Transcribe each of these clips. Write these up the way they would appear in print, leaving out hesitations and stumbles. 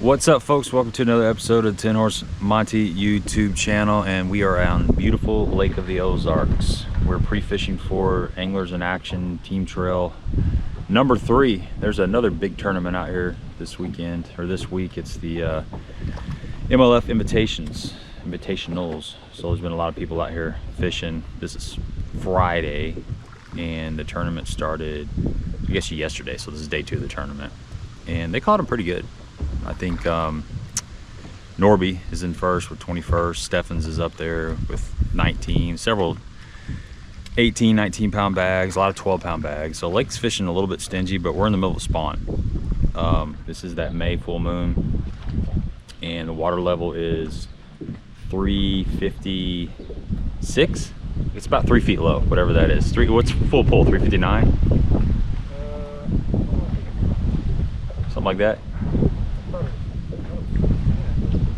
What's up, folks? Welcome to another episode of 10 Horse Monty YouTube channel, and we are on beautiful Lake of the Ozarks. We're pre-fishing for Anglers in Action Team Trail number 3. There's another big tournament out here this weekend, or this week. It's the MLF Invitationals. So there's been a lot of people out here fishing. This is Friday, and the tournament started, I guess, yesterday. So this is day 2 of the tournament, and they caught them pretty good. I think Norby is in first with 21st. Steffens is up there with 19. Several 18, 19 pound bags, a lot of 12 pound bags. So Lake's fishing a little bit stingy, but we're in the middle of spawn. This is that May full moon, and the water level is 356. It's about 3 feet low, whatever that is. What's full pull? 359? Something like that.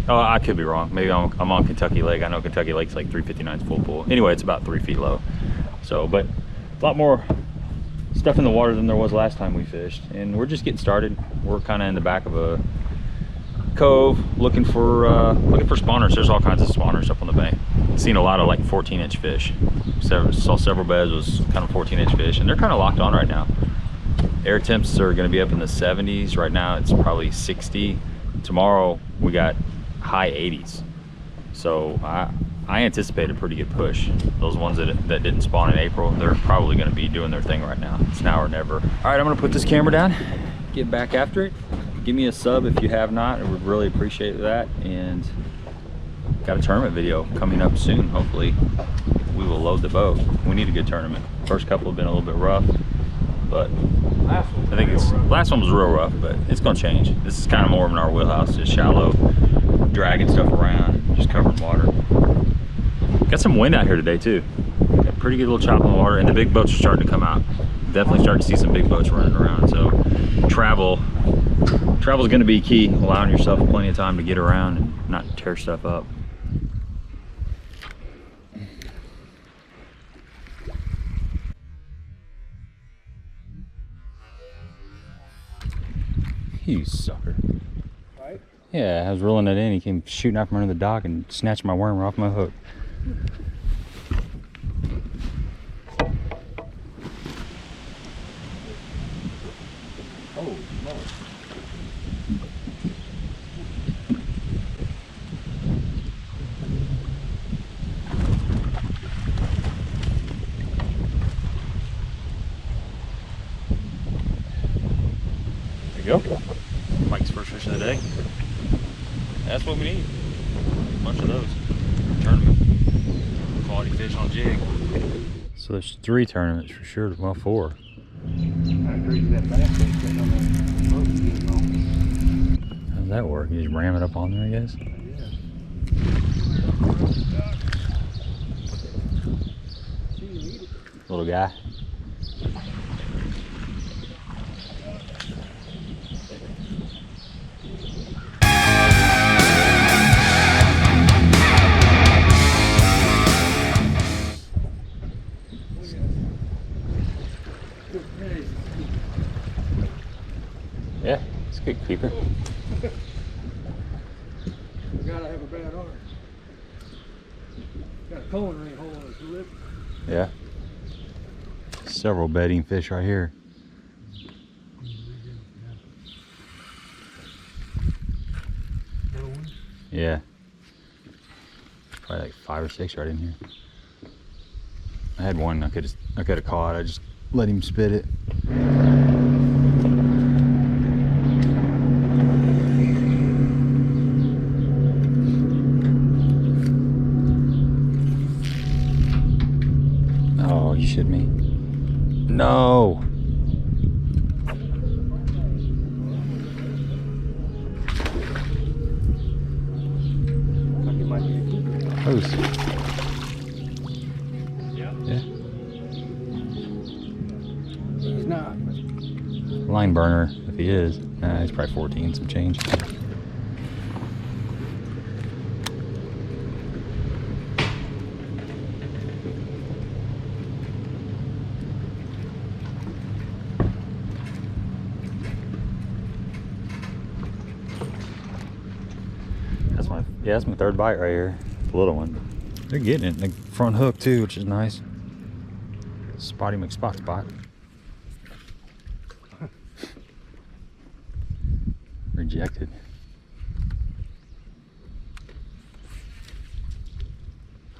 Oh, I could be wrong. Maybe I'm on Kentucky Lake. I know Kentucky Lake's like 359 full pull. Anyway, it's about 3 feet low. So, but a lot more stuff in the water than there was last time we fished. And we're just getting started. We're kind of in the back of a cove looking for spawners. There's all kinds of spawners up on the bank. Seen a lot of like 14-inch fish. Saw several beds was kind of 14-inch fish, and they're kind of locked on right now. Air temps are going to be up in the 70s. Right now it's probably 60. Tomorrow we got high 80s. So I anticipate a pretty good push. Those ones that didn't spawn in April, they're probably going to be doing their thing right now. It's now or never. All right, I'm going to put this camera down, get back after it. Give me a sub if you have not. I would really appreciate that. And got a tournament video coming up soon. Hopefully we will load the boat. We need a good tournament. First couple have been a little bit rough, but I think last one was real rough, but it's gonna change. This is kind of more in our wheelhouse, just shallow, dragging stuff around, just covering water. Got some wind out here today too. Got pretty good little chop in the water, and the big boats are starting to come out. Definitely starting to see some big boats running around. So travel is gonna be key, allowing yourself plenty of time to get around and not tear stuff up. You sucker. Right? Yeah, I was reeling it in. He came shooting out from under the dock and snatched my worm off my hook. Oh, no. There you go. Mike's first fish of the day. That's what we need. A bunch of those. Tournament. Quality fish on jig. So there's 3 tournaments for sure. Well, 4. How's that work? You just ram it up on there, I guess? Little guy. Yeah, it's a good keeper. Gotta have a bad arm. Got a coin ring hole in his lip. Yeah. Several bedding fish right here. Yeah. Probably like 5 or 6 right in here. I had one I could have caught. I just let him spit it. Oh, you shit me. No. Who's? Yeah. He's not. Line burner, if he is. Nah, he's probably 14, some change. Yeah, that's my third bite right here. The little one. They're getting it in the front hook too, which is nice. Spotty McSpot spot. Rejected.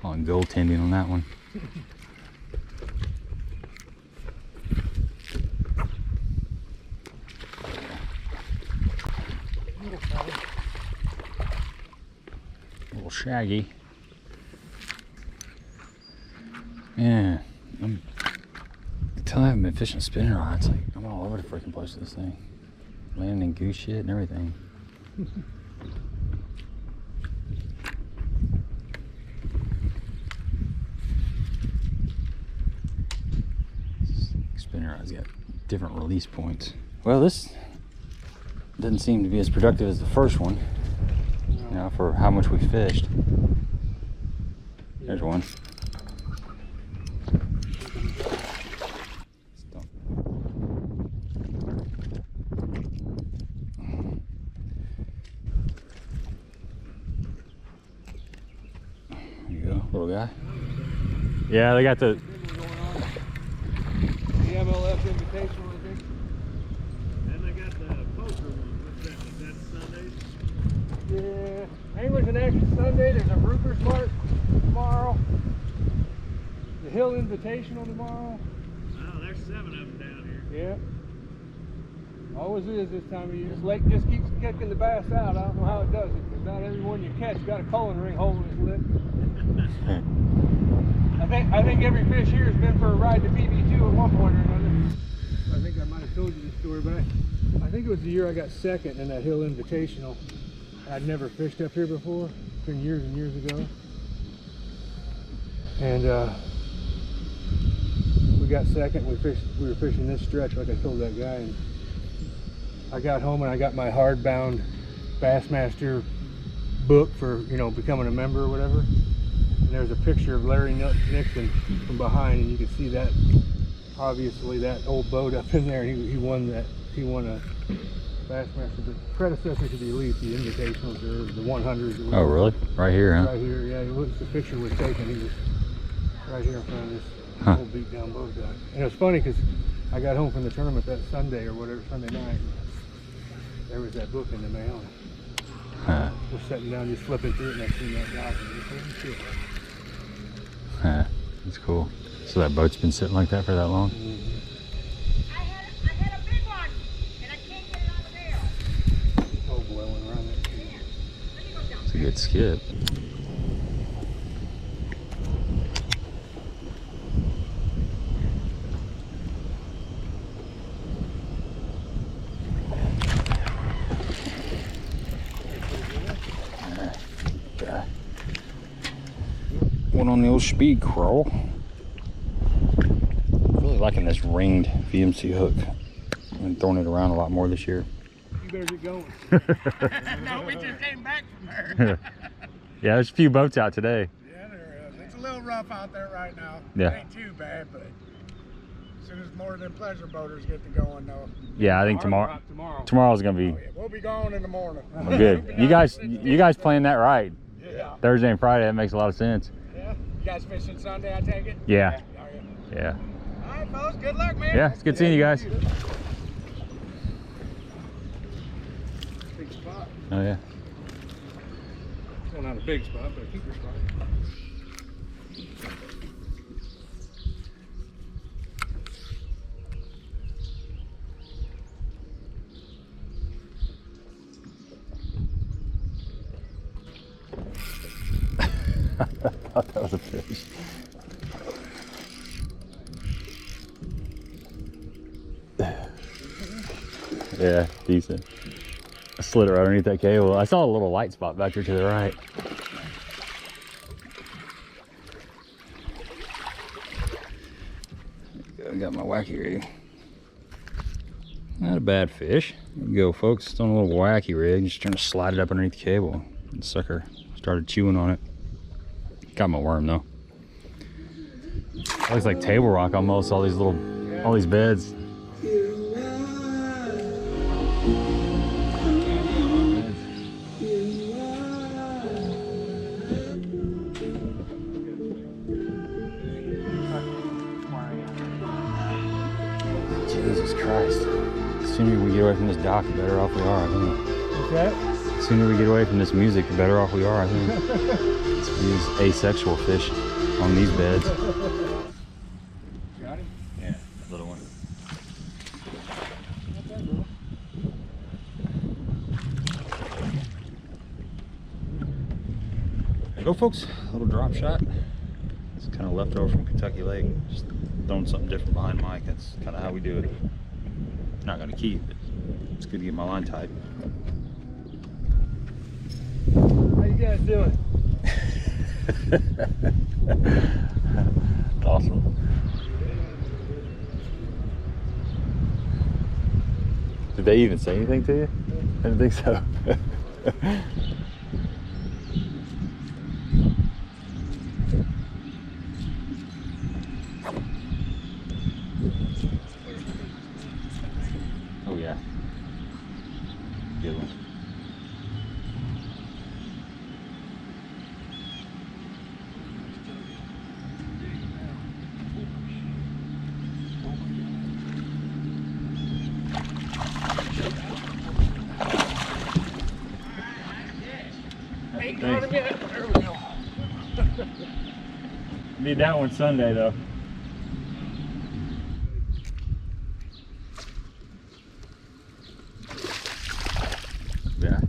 Calling goaltending on that one. Little shaggy. Yeah, until I haven't been fishing spinning rods, like I'm all over the freaking place with this thing. Landing in goose shit and everything. Spinning rod's got different release points. Well, this doesn't seem to be as productive as the first one. You know, for how much we fished. There's one. There you go, little guy. Yeah, they got the MLF Invitational, I think. And they got the poker one. What's that? Is that Sundays? Yeah, Anglers in Action Sunday. There's a Brooker's Mark tomorrow. The Hill Invitational tomorrow. Oh, there's 7 of them down here. Yeah. Always is this time of year. This lake just keeps kicking the bass out. I don't know how it does it, because not every one you catch got a culling ring hole in its lip. I think every fish here has been for a ride to BB2 at one point or another. I think I might have told you this story, but I think it was the year I got second in that Hill Invitational. I'd never fished up here before. It's been years and years ago. And we got second. We were fishing this stretch like I told that guy. And I got home and I got my hardbound Bassmaster book for, you know, becoming a member or whatever. And there's a picture of Larry Nixon from behind, and you can see that, obviously, that old boat up in there. He won that. He won a Bassmaster, the predecessor to the Elite, the Invitationals or the 100s. Oh, really? Right here, huh? Right here, yeah. The picture was taken. He was right here in front of this old beat down boat guy. And it was funny because I got home from the tournament that Sunday or whatever, Sunday night. There was that book in the mail. Just sitting down, just flipping through it, and I seen that dock, and just, holy shit. That's cool. So that boat's been sitting like that for that long? I had a big one, and I can't get it out of there. Oh boy, I went around that tree. It's a good skip. One on the old speed crawl. Really liking this ringed VMC hook. I've been throwing it around a lot more this year. You better get going. No, we just came back from her. Yeah, there's a few boats out today. Yeah, there is. It's a little rough out there right now. Yeah. It ain't too bad, but as soon as more of them pleasure boaters get to going, though. Yeah, I think tomorrow's gonna be Oh, yeah, we'll be going in the morning. good. You guys playing that right. Yeah. Thursday and Friday, that makes a lot of sense. Yeah. You guys fishing Sunday, I take it? Yeah. Oh, yeah. Yeah. All right, fellas. Good luck, man. Yeah, it's good seeing you guys. Big spot. Oh yeah. Well, not a big spot, but a keeper spot. I thought that was a fish. Yeah, decent. I slid it right underneath that cable. I saw a little light spot back there to the right. I got my wacky rig. Not a bad fish. There you go, folks. It's on a little wacky rig. Just trying to slide it up underneath the cable. The sucker started chewing on it. Got my worm though. Looks like table rock almost. All these beds. sooner we get away from this dock, the better off we are, I think. What's that? The sooner we get away from this music, the better off we are, I think. These asexual fish on these beds. Got him? Yeah, little one. Not bad, bro. There you go, folks. A little drop shot. It's kind of left over from Kentucky Lake. Just throwing something different behind Mike. That's kind of how we do it. Not going to keep, but it's good to get my line tight. How you guys doing? Awesome. Did they even say anything to you? I didn't think so. Oh yeah. Good one. Ain't got him yet. There we go. Need that one Sunday though. Yeah.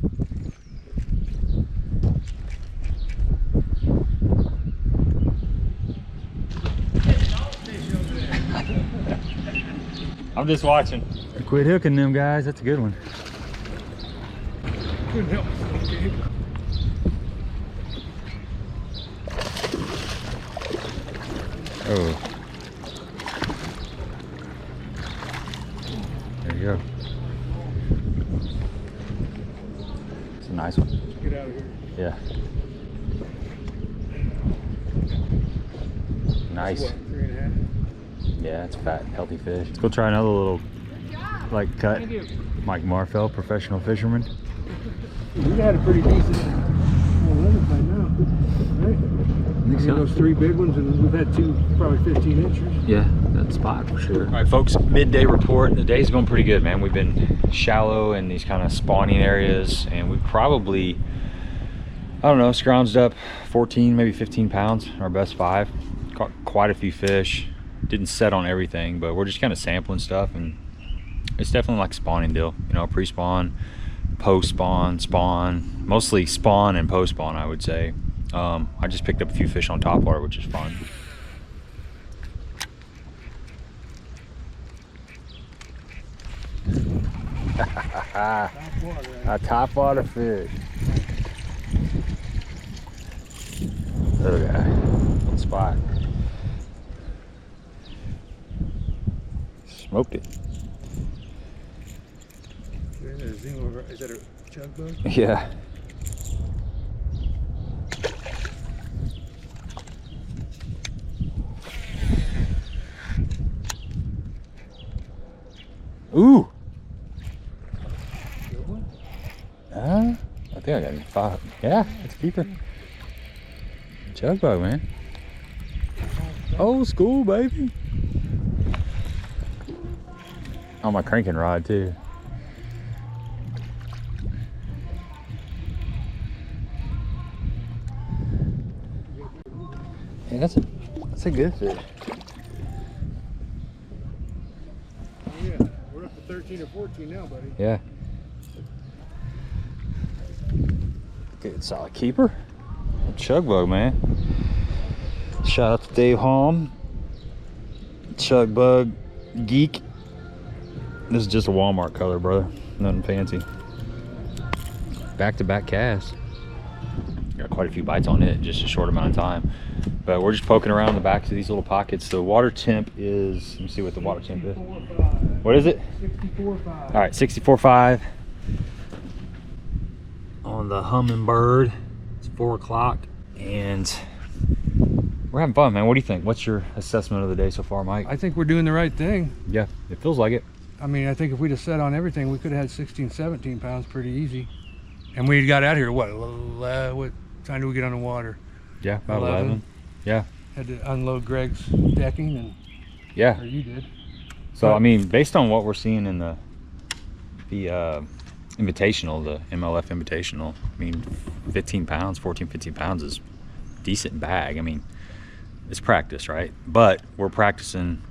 I'm just watching. Quit hooking them guys. That's a good one. Couldn't help myself, Gabe. Oh. There you go. It's a nice one. Get out of here. Yeah. Nice. What, 3.5? Yeah, it's fat, healthy fish. Let's go try another little, like, cut. Thank you. Mike Marfell, professional fisherman. We had a pretty decent limit by now, right? think so. Those 3 big ones, and we've had 2 probably 15 inches. Yeah, that spot for sure. All right, folks, midday report. The day's going pretty good, man. We've been shallow in these kind of spawning areas, and we probably, I don't know, scrounged up 14, maybe 15 pounds, our best 5. Caught quite a few fish. Didn't set on everything, but we're just kind of sampling stuff, and it's definitely like a spawning deal, you know, pre-spawn, post-spawn, spawn, mostly spawn and post-spawn, I would say. I just picked up a few fish on Topwater, which is fun. A Topwater fish. Little guy, little spot. Smoked it. Is that a chug bug? Yeah. Ooh. Good one? I think I got 5. Yeah, it's a keeper. Chug bug, man. Old school, baby. On my cranking rod too. Yeah, that's a good fish. Oh yeah, we're up to 13 or 14 now, buddy. Yeah. Good solid keeper. Chug bug, man. Shout out to Dave Holm. Chug bug geek. This is just a Walmart color, brother. Nothing fancy. Back-to-back cast. Got quite a few bites on it in just a short amount of time. But we're just poking around the backs of these little pockets. The water temp is, let me see what the water temp is. 64.5. What is it? 64.5. All right, 64.5 on the Hummingbird. It's 4 o'clock and we're having fun, man. What do you think? What's your assessment of the day so far, Mike? I think we're doing the right thing. Yeah, it feels like it. I mean, I think if we'd have set on everything, we could have had 16, 17 pounds pretty easy. And we got out here, what time did we get on the water? Yeah, about 11. Yeah. Had to unload Greg's decking, and yeah. or you did. So, I mean, based on what we're seeing in the Invitational, the MLF Invitational. I mean, 15 pounds, 14, 15 pounds is decent bag. I mean, it's practice, right? But we're practicing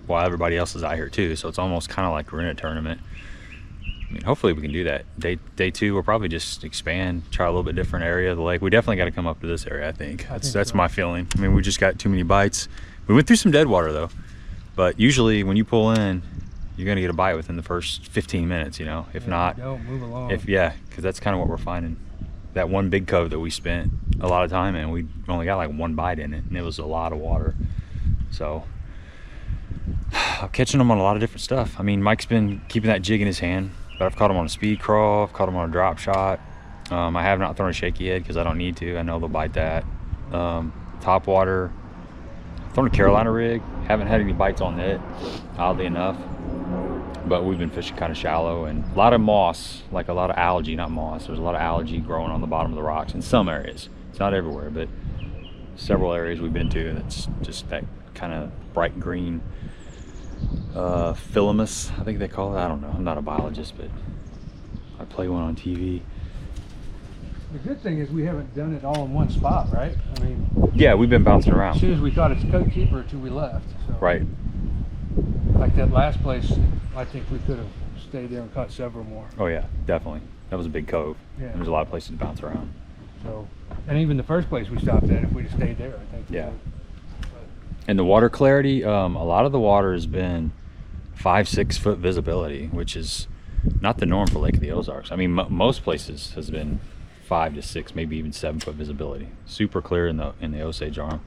while everybody else is out here too, so it's almost kind of like we're in a tournament. I mean, hopefully we can do that. Day two, we'll probably just expand, try a little bit different area of the lake. We definitely got to come up to this area, I think. That's my feeling. I mean, we just got too many bites. We went through some dead water though, but usually when you pull in, you're gonna get a bite within the first 15 minutes, you know. If not, don't move along. Because that's kind of what we're finding. That one big cove that we spent a lot of time in, we only got like one bite in it, and it was a lot of water. So I'm catching them on a lot of different stuff. I mean, Mike's been keeping that jig in his hand, but I've caught him on a speed crawl, I've caught him on a drop shot. I have not thrown a shaky head because I don't need to. I know they'll bite that. Topwater, thrown a Carolina rig, haven't had any bites on it, oddly enough. But we've been fishing kind of shallow, and a lot of moss, like a lot of algae, not moss. There's a lot of algae growing on the bottom of the rocks in some areas. It's not everywhere, but several areas we've been to, and it's just that kind of bright green filamus, I think they call it. I don't know. I'm not a biologist, but I play one on TV. The good thing is we haven't done it all in one spot, right? I mean, yeah, we've been bouncing around. As soon as we thought it's cheaper till we left. So. Right. Like that last place, I think we could have stayed there and caught several more. Oh yeah, definitely. That was a big cove. Yeah. There's a lot of places to bounce around. So, and even the first place we stopped at, if we'd have stayed there, I think. Yeah. And the water clarity, a lot of the water has been 5-6 foot visibility, which is not the norm for Lake of the Ozarks. I mean, most places has been 5 to 6, maybe even 7 foot visibility. Super clear in the Osage arm.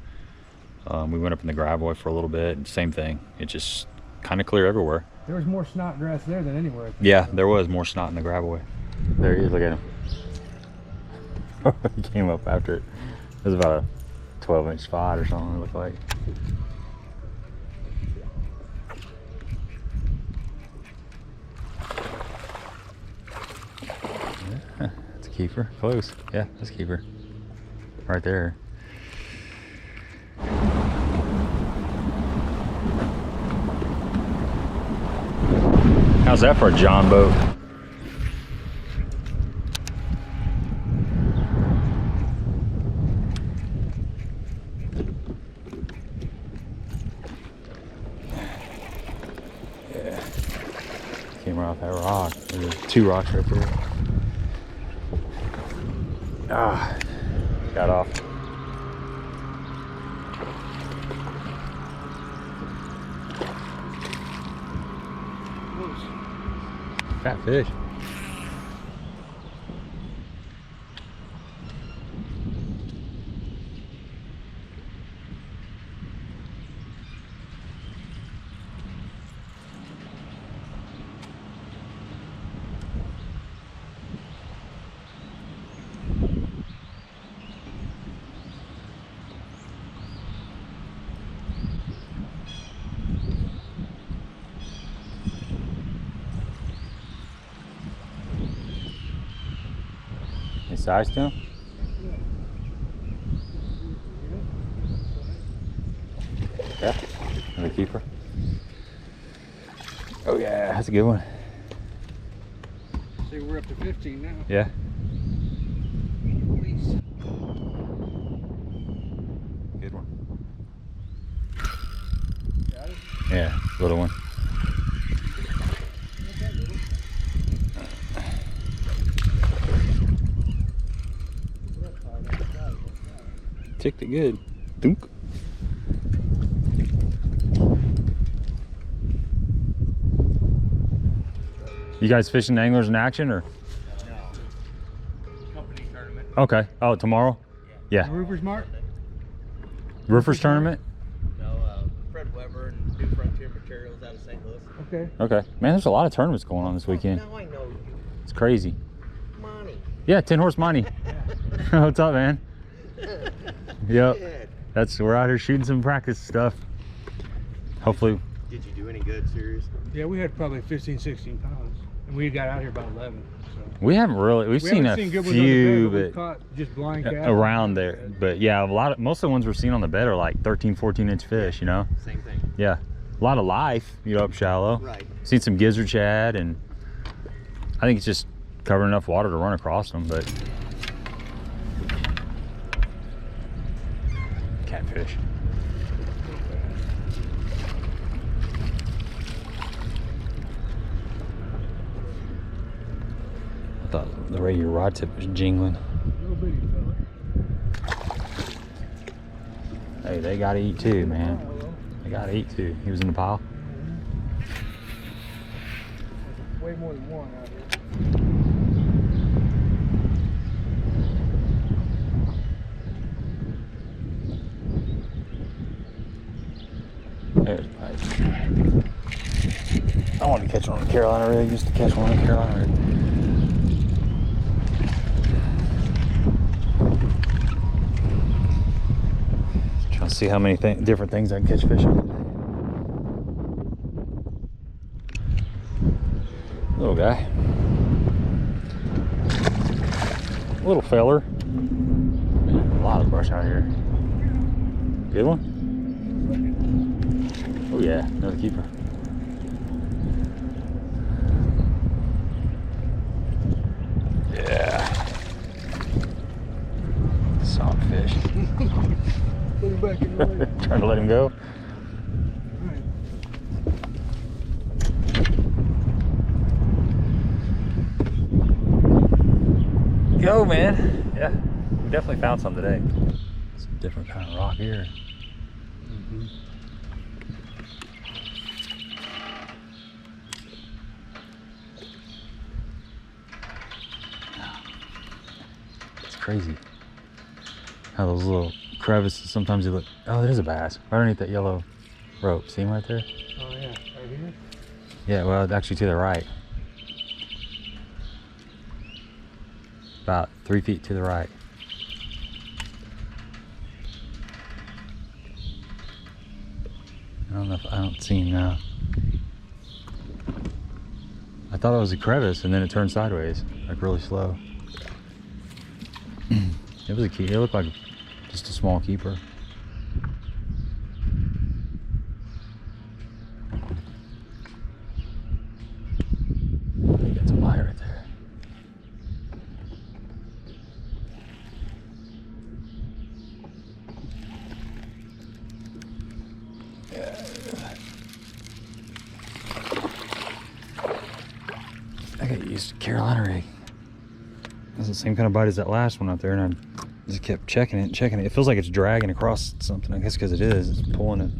We went up in the Gravois for a little bit, and same thing. It just kind of clear everywhere. There was more snot grass there than anywhere. I think. Yeah, there was more snot in the Gravois. There he is, look at him. He came up after it. It was about a 12-inch spot or something, it looked like. Yeah, that's a keeper, close. Yeah, that's a keeper. Right there. How's that for a John boat? Yeah. Came right off that rock. There's 2 rocks right there. Ah, got off. Fat fish. Size to him? Yeah, another keeper. Oh yeah, that's a good one. See, we're up to 15 now. Yeah. Good one. Got it? Yeah, little one. Ticked it good. Dunk. You guys fishing anglers in action or? No. Company tournament. Okay. Oh, tomorrow? Yeah. Roofer's Mart? Roofers tournament? No, Fred Weber and New Frontier Materials out of St. Louis. Okay. Okay. Man, there's a lot of tournaments going on this weekend. Now I know you. It's crazy. Money. Yeah, 10 horse money. What's up, man? Yep. Good. We're out here shooting some practice stuff. Hopefully. Did you do any good, serious? Yeah, we had probably 15, 16 pounds. And we got out here about 11. So. We haven't really, we've seen a good ones on the few, bed, we've but caught just blind cast around there. But yeah, most of the ones we're seeing on the bed are like 13, 14-inch fish, you know? Same thing. Yeah. A lot of life, you know, up shallow. Right. Seen some gizzard shad and I think it's just covering enough water to run across them, but catfish. I thought the regular rod tip was jingling. Little bitty fella. Hey, they gotta eat too, man. They gotta eat too. He was in the pile. Way more than one out here. There's a bite. I wanted to catch one on the Carolina rig. Used to catch one on the Carolina rig. Trying to see how many different things I can catch fish on. Little guy. Little feller. Man, a lot of brush out here. Good one? Oh yeah, another keeper. Yeah. Solid fish. Put him back in the lake. Trying to let him go. Go, man. Yeah, we definitely found some today. It's a different kind of rock here. It's crazy how those little crevices, sometimes they look, oh, there's a bass right underneath that yellow rope. See him right there? Oh yeah, right here? Yeah, well, actually to the right. About 3 feet to the right. I don't know if I don't see him now. I thought it was a crevice and then it turned sideways, like really slow. It was a key. It looked like just a small keeper. Got some bite right there. I got used to Carolina rig. It's the same kind of bite as that last one out there, and I just kept checking it and checking it. It feels like it's dragging across something. I guess because it is. It's pulling it.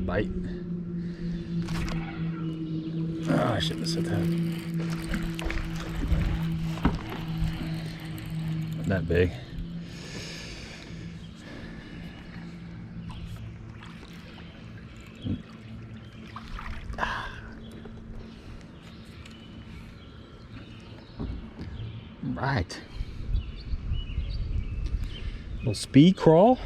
Bite. Oh, I shouldn't have said that. Not that big. Right. Little speed crawl.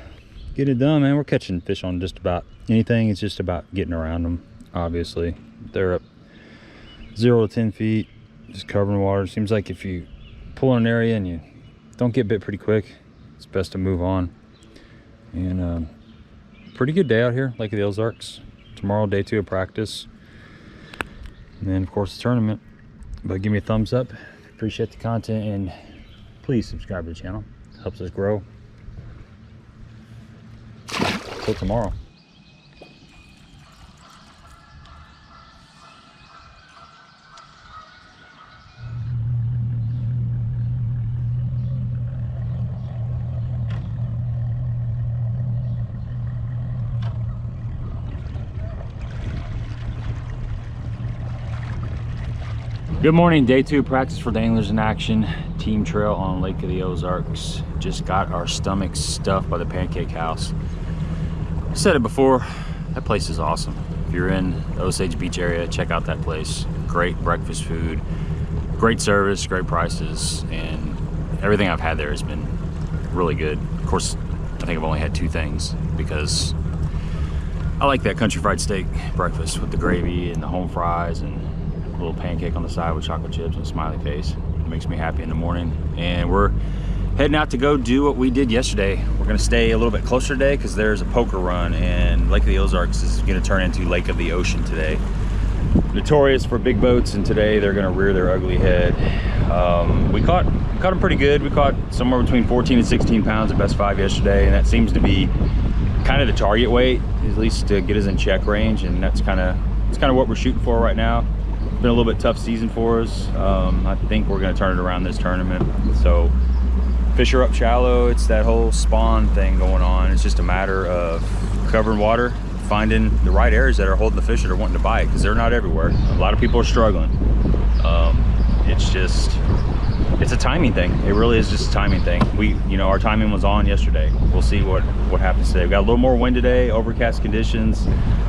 Get it done, man. We're catching fish on just about anything. It's just about getting around them, obviously. They're up 0 to 10 feet, just covering water. Seems like if you pull in an area and you don't get bit pretty quick, it's best to move on. And pretty good day out here, Lake of the Ozarks. Tomorrow, day 2 of practice. And then, of course, the tournament. But give me a thumbs up. Appreciate the content, and please subscribe to the channel. It helps us grow. Till tomorrow. Good morning, day 2 practice for the anglers in action. Team trail on Lake of the Ozarks. Just got our stomachs stuffed by the pancake house. I said it before, that place is awesome. If you're in the Osage Beach area, check out that place. Great breakfast food, great service, great prices, and everything I've had there has been really good. Of course, I think I've only had 2 things because I like that country fried steak breakfast with the gravy and the home fries and a little pancake on the side with chocolate chips and a smiley face. It makes me happy in the morning. And we're heading out to go do what we did yesterday. We're gonna stay a little bit closer today because there's a poker run, and Lake of the Ozarks is gonna turn into Lake of the Ocean today. Notorious for big boats, and today they're gonna rear their ugly head. We caught them pretty good. We caught somewhere between 14 and 16 pounds at best 5 yesterday, and that seems to be kind of the target weight, at least to get us in check range, and that's kind of what we're shooting for right now. It's been a little bit tough season for us. I think we're gonna turn it around this tournament. So fish are up shallow. It's that whole spawn thing going on. It's just a matter of covering water, finding the right areas that are holding the fish that are wanting to bite, because they're not everywhere. A lot of people are struggling. It's a timing thing. It really is just a timing thing. Our timing was on yesterday. We'll see what happens today. We got a little more wind today, overcast conditions.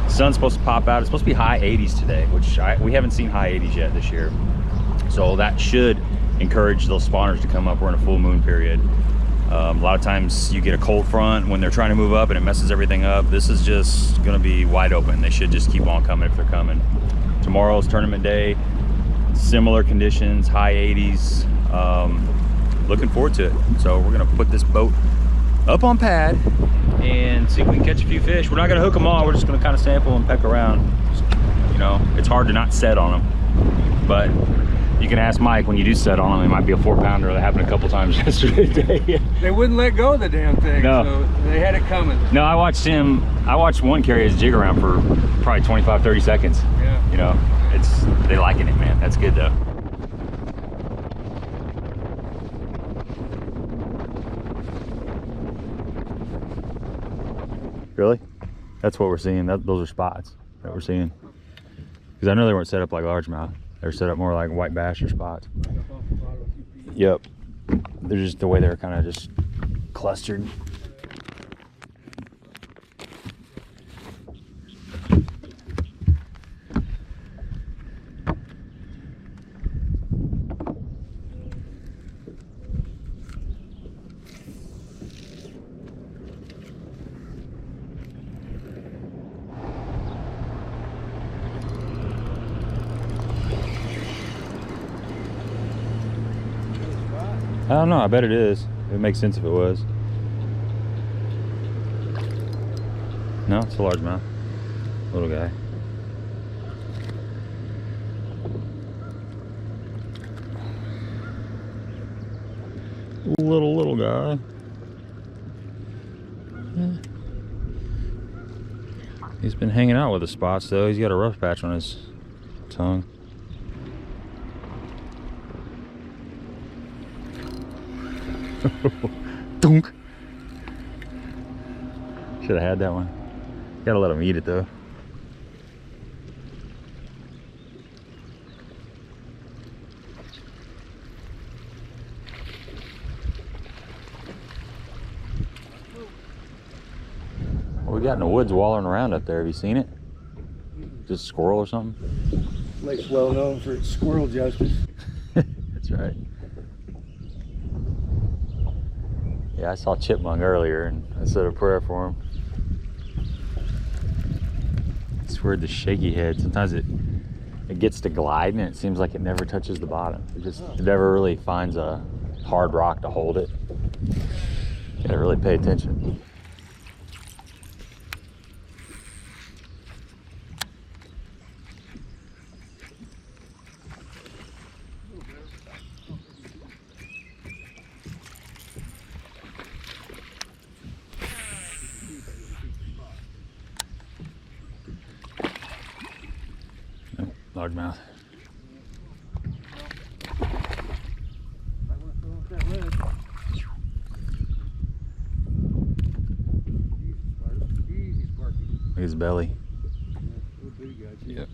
Sun's supposed to pop out. It's supposed to be high 80s today, which we haven't seen high 80s yet this year. So that should encourage those spawners to come up. We're in a full moon period. A lot of times you get a cold front when they're trying to move up and it messes everything up. This is just gonna be wide open. They should just keep on coming if they're coming. Tomorrow's tournament day, similar conditions, high 80s. Looking forward to it. So we're gonna put this boat up on pad and see if we can catch a few fish. We're not gonna hook them all. We're just gonna kind of sample and peck around. It's hard to not set on them, but you can ask Mike, when you do set on them, it might be a 4-pounder. That happened a couple times yesterday. They wouldn't let go of the damn thing, no. So they had it coming. No, I watched one carry his jig around for probably 25, 30 seconds. Yeah. They liking it, man. That's good though. Really? That's what we're seeing. Those are spots that we're seeing. Because I know they weren't set up like largemouth. They're set up more like white bass or spots. Yep. They're just the way they're kind of just clustered. I don't know, I bet it is. It would make sense if it was. No, it's a largemouth. Little guy. Little guy. Yeah. He's been hanging out with the spots though. He's got a rough patch on his tongue. Dunk. Should have had that one. Gotta let him eat it though. What we got in the woods wallering around up there? Have you seen it? Just a squirrel or something? Lake's well known for its squirrel justice. That's right. Yeah, I saw chipmunk earlier and I said a prayer for him. It's weird, the shaky head. Sometimes it gets to gliding and it seems like it never touches the bottom. It never really finds a hard rock to hold it. You gotta really pay attention. Largemouth. Look at his belly. Yep.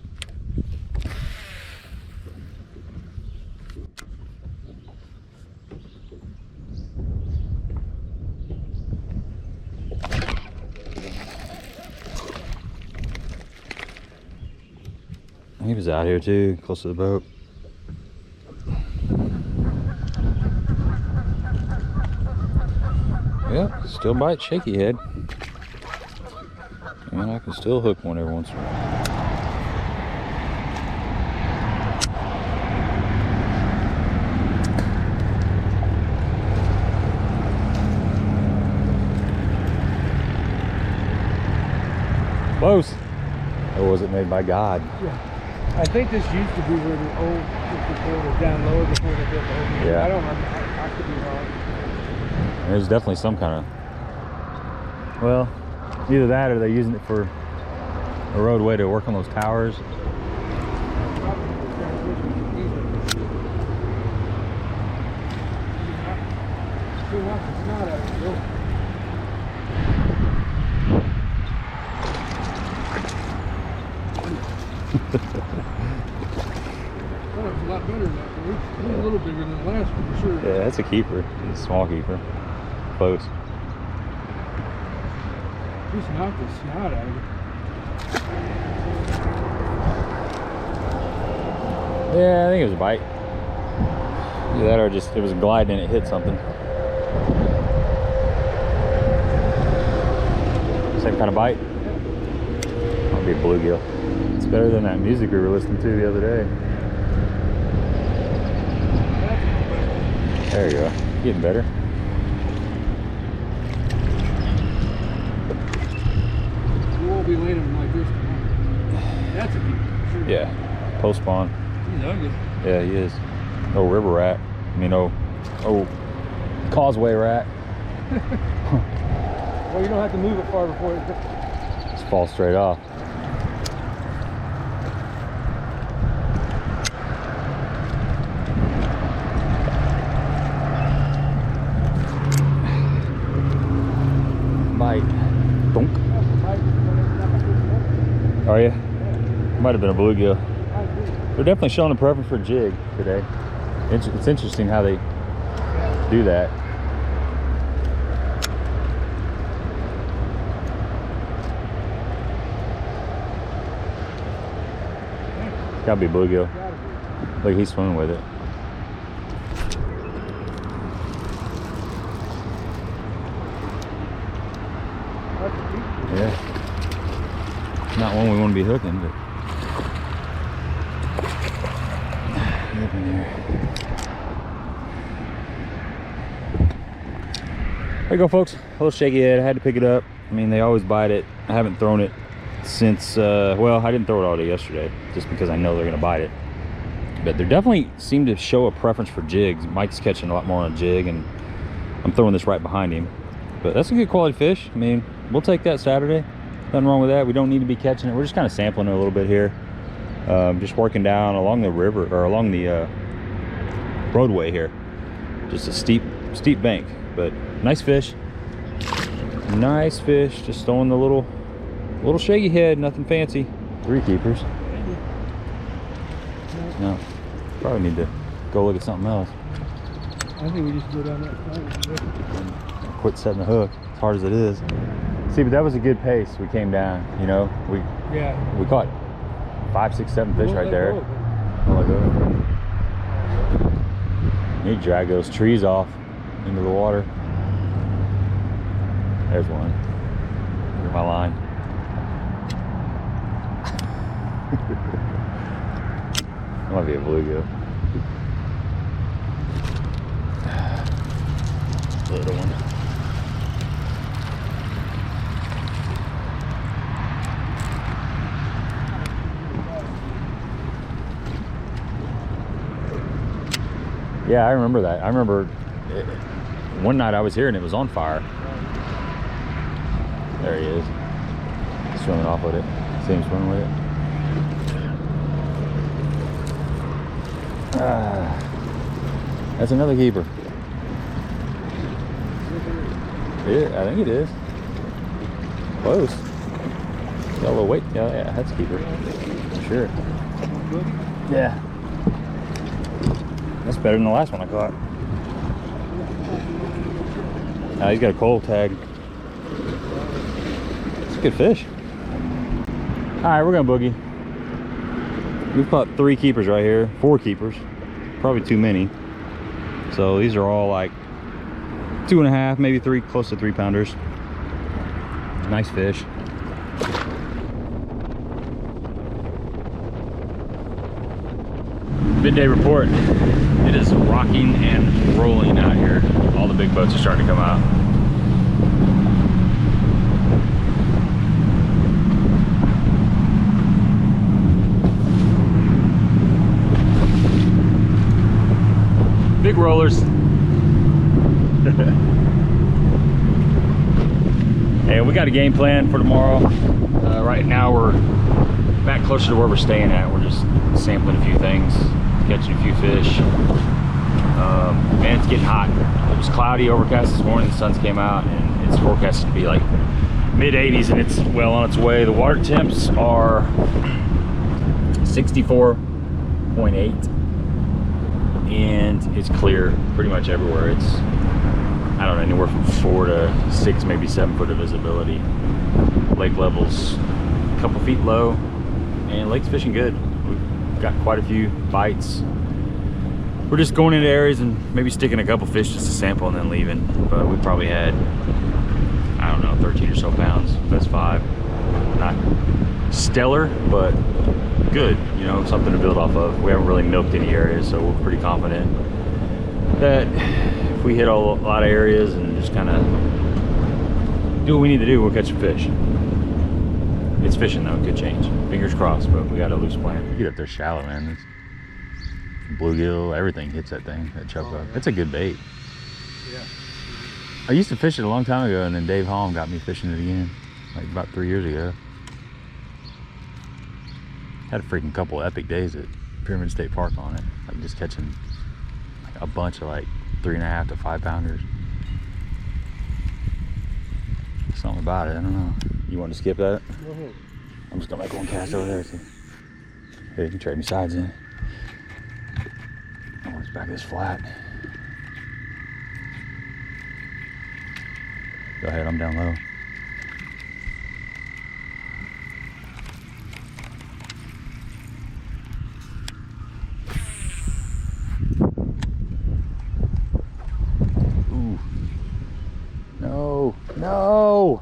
He was out here too, close to the boat. Yeah, still bite shaky head. And I can still hook one every once in a while. Close. Or was it made by God? Yeah. I think this used to be where the old before was down lower before they built the whole thing. Yeah. I don't remember. I could be wrong. There's definitely some kind of, well, either that or they're using it for a roadway to work on those towers. A lot better than that. He's a little bigger than the last one for sure. Yeah, that's a keeper. It's a small keeper. Close. Just knocked the snot out of it. Yeah, I think it was a bite. Either that or just it was gliding and it hit something. Same kind of bite. Might be a bluegill. It's better than that music we were listening to the other day. There you go. Getting better. We won't be landing like this tomorrow. That's a keeper. Sure. Yeah. Post spawn. He's ugly. Yeah, he is. Oh, river rat. I mean, oh, causeway rat. Well, you don't have to move it far before it Just fall straight off. Bite. Donk. Are you? Might have been a bluegill. They're definitely showing a preference for jig today. It's interesting how they do that. Gotta be a bluegill. Look, he's swimming with it. Yeah. Not one we want to be hooking, but up in there. There you go, folks. A little shaky head. I had to pick it up. I mean, they always bite it. I haven't thrown it since, well, I didn't throw it all day yesterday just because I know they're going to bite it. But they definitely seem to show a preference for jigs. Mike's catching a lot more on a jig, and I'm throwing this right behind him. But that's a good quality fish. I mean, we'll take that Saturday. Nothing wrong with that. We don't need to be catching it. We're just kind of sampling it a little bit here. Just working down along the river, or along the roadway here. Just a steep bank, but nice fish. Nice fish. Just throwing the little shaky head, nothing fancy. 3 keepers. No, probably need to go look at something else. I think we just go down that side. Quit setting the hook, as hard as it is. See, but that was a good pace. We came down, you know. We caught 5, 6, 7 fish right there. Oh my God. You need to drag those trees off into the water. There's one. Here's my line. That might be a bluegill. Little one. Yeah, I remember that. I remember one night I was here and it was on fire. There he is. Swimming off with it. See him swimming with it. That's another keeper. Yeah, I think it is. Close. Got a little weight. Yeah, that's a keeper. For sure. Yeah. That's better than the last one I caught. He's got a cold tag. It's a good fish. All right, we're gonna boogie. We've caught 3 keepers right here, 4 keepers, probably too many. So these are all like 2.5, maybe 3, close to 3 pounders. Nice fish. Midday report. It is rocking and rolling out here. All the big boats are starting to come out. Big rollers. Hey, we got a game plan for tomorrow. Right now we're back closer to where we're staying at. We're just sampling a few things, catching a few fish. Man, it's getting hot. It was cloudy, overcast this morning. The sun came out and it's forecasted to be like mid 80s, and it's well on its way. The water temps are 64.8 and it's clear pretty much everywhere. It's, I don't know, anywhere from 4 to 6, maybe 7 foot of visibility. Lake level's a couple feet low and lake's fishing good. We've got quite a few bites. We're just going into areas and maybe sticking a couple fish just to sample and then leaving. But we probably had, I don't know, 13 or so pounds. That's 5. Not stellar, but good, you know, something to build off of. We haven't really milked any areas, so we're pretty confident that if we hit a lot of areas and just kind of do what we need to do, we'll catch some fish. It's fishing though, could change. Fingers crossed, but we got a loose plan. You get up there shallow, man. It's bluegill, everything hits that thing, that choke hook. It's a good bait. Yeah. I used to fish it a long time ago, and then Dave Holm got me fishing it again, like about 3 years ago. Had a freaking couple epic days at Pyramid State Park on it, like just catching like a bunch of like 3.5 to 5 pounders. Something about it, I don't know. You want to skip that? Go ahead. I'm just gonna make one cast over there. Hey, you can trade me sides in. Oh, it's back this flat. Go ahead, I'm down low. Ooh. No, no!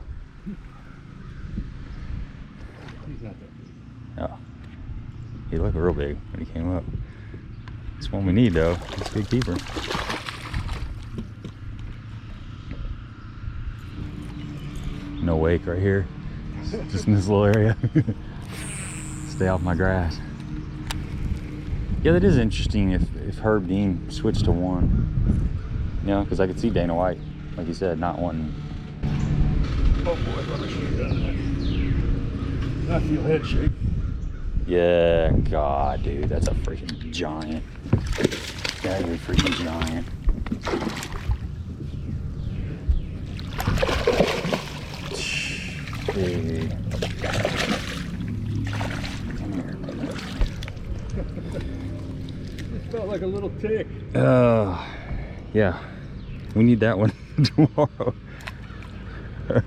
He's not that. Oh. He looked real big when he came up. It's one we need though. It's a big keeper. No wake right here. Just in this little area. Stay off my grass. Yeah, that is interesting if Herb Dean switched to 1. You know, because I could see Dana White, like you said, not wanting. Oh boy, let me show you that. I feel head shake. Yeah, God, dude, that's a freaking giant. That is a freaking giant. Hey. Come here. It felt like a little tick. Yeah, we need that one tomorrow. Look at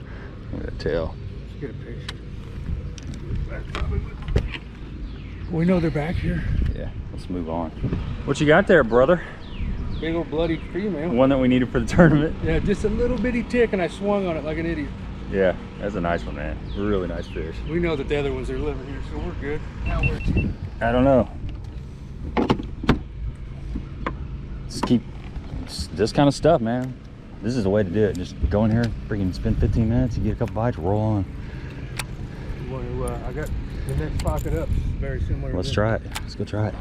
that tail. Let's get a picture. We know they're back here. Yeah, let's move on. What you got there, brother? Big old bloody female. One that we needed for the tournament. Yeah, just a little bitty tick, and I swung on it like an idiot. Yeah, that's a nice one, man. Really nice fish. We know that the other ones are living here, so we're good. Now we're to. I don't know. Just keep this kind of stuff, man. This is the way to do it. Just go in here, freaking spend 15 minutes, you get a couple bites, roll on. You want to, I got the next pocket up. Very similar. Let's try it. Let's go try it.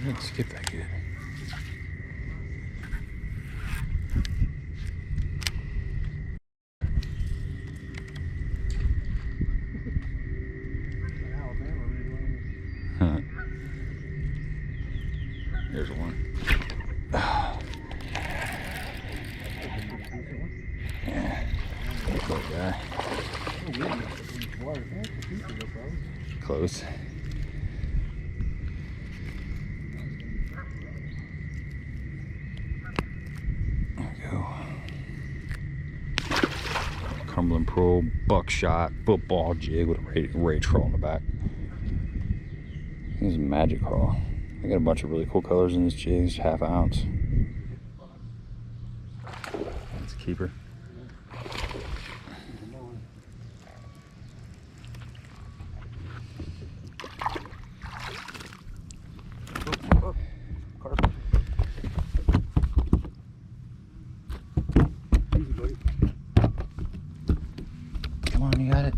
Let's skip that good. guy. Close. There we go. Cumberland Pro buckshot football jig with a ray trawl in the back. This is a magic crawl. I got a bunch of really cool colors in this jig. It's ½ ounce. That's a keeper. Come on, you got it.